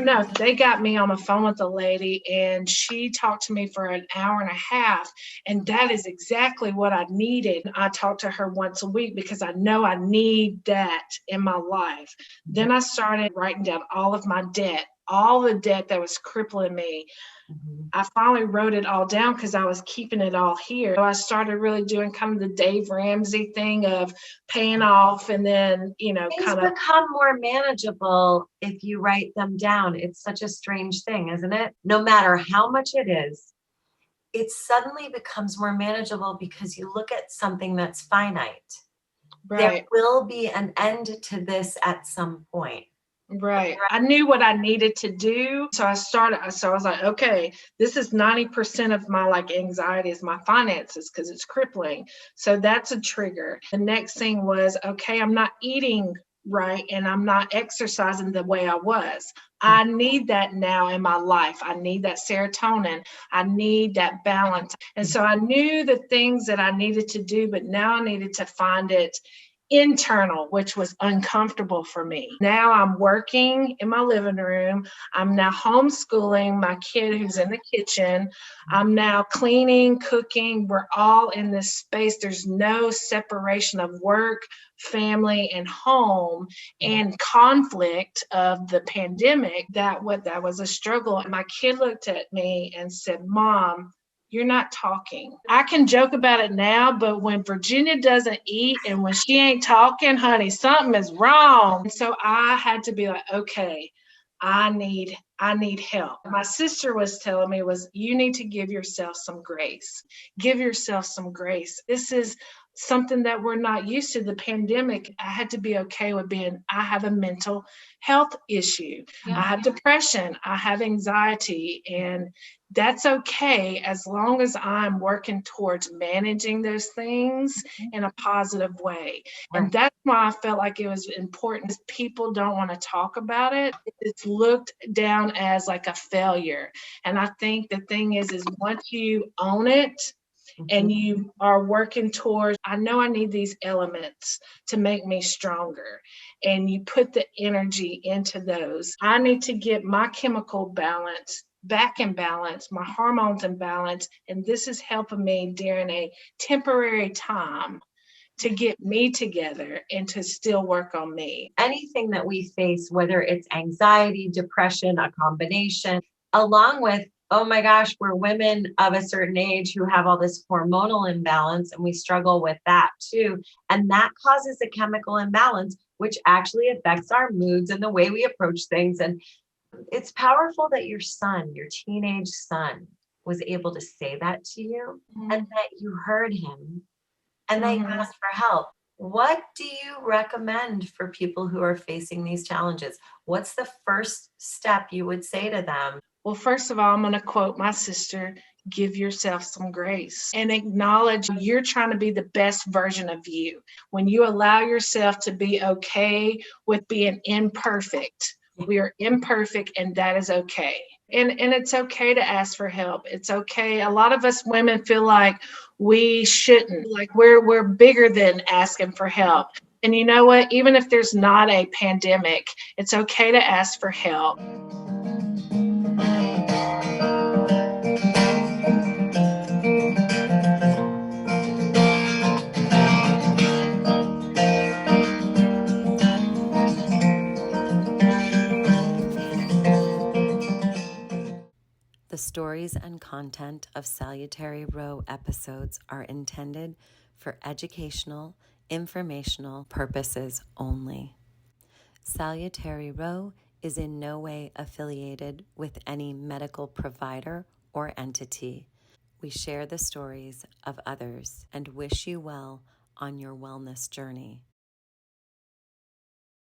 no, they got me on the phone with a lady and she talked to me for an hour and a half. And that is exactly what I needed. I talk to her once a week because I know I need that in my life. Then I started writing down all of my debt, all the debt that was crippling me. I finally wrote it all down because I was keeping it all here. So I started really doing kind of the Dave Ramsey thing of paying off and then, Things become more manageable if you write them down. It's such a strange thing, isn't it? No matter how much it is, it suddenly becomes more manageable because you look at something that's finite. There right. will be an end to this at some point. Right. I knew what I needed to do. So I was like, okay, this is 90% of my anxiety is my finances because it's crippling. So that's a trigger. The next thing was, okay, I'm not eating right and I'm not exercising the way I was. I need that now in my life. I need that serotonin. I need that balance. And so I knew the things that I needed to do, but now I needed to find it internal, which was uncomfortable for me. Now I'm working in my living room. I'm now homeschooling my kid who's in the kitchen. I'm now cleaning, cooking. We're all in this space. There's no separation of work, family, and home and conflict of the pandemic. That was a struggle. And my kid looked at me and said, "Mom, you're not talking." I can joke about it now, but when Virginia doesn't eat and when she ain't talking, honey, something is wrong. And so I had to be like, okay, I need help. My sister was telling me you need to give yourself some grace. Give yourself some grace. This is something that we're not used to. The pandemic, I had to be okay with I have a mental health issue. I have depression. I have anxiety, and that's okay as long as I'm working towards managing those things in a positive way. And that's why I felt like it was important. People don't want to talk about it. It's looked down as like a failure. And I think the thing is once you own it, and you are working towards, I know I need these elements to make me stronger. And you put the energy into those. I need to get my chemical balance back in balance, my hormones in balance. And this is helping me during a temporary time to get me together and to still work on me. Anything that we face, whether it's anxiety, depression, a combination, along with, oh my gosh, we're women of a certain age who have all this hormonal imbalance and we struggle with that too. And that causes a chemical imbalance, which actually affects our moods and the way we approach things. And it's powerful that your teenage son, was able to say that to you and that you heard him and that you asked for help. What do you recommend for people who are facing these challenges? What's the first step you would say to them? Well, first of all, I'm going to quote my sister: give yourself some grace and acknowledge you're trying to be the best version of you. When you allow yourself to be okay with being imperfect, we are imperfect, and that is okay. And it's okay to ask for help. It's okay. A lot of us women feel like we shouldn't, like we're bigger than asking for help. And you know what? Even if there's not a pandemic, it's okay to ask for help. The stories and content of Salutary Row episodes are intended for educational, informational purposes only. Salutary Row is in no way affiliated with any medical provider or entity. We share the stories of others and wish you well on your wellness journey.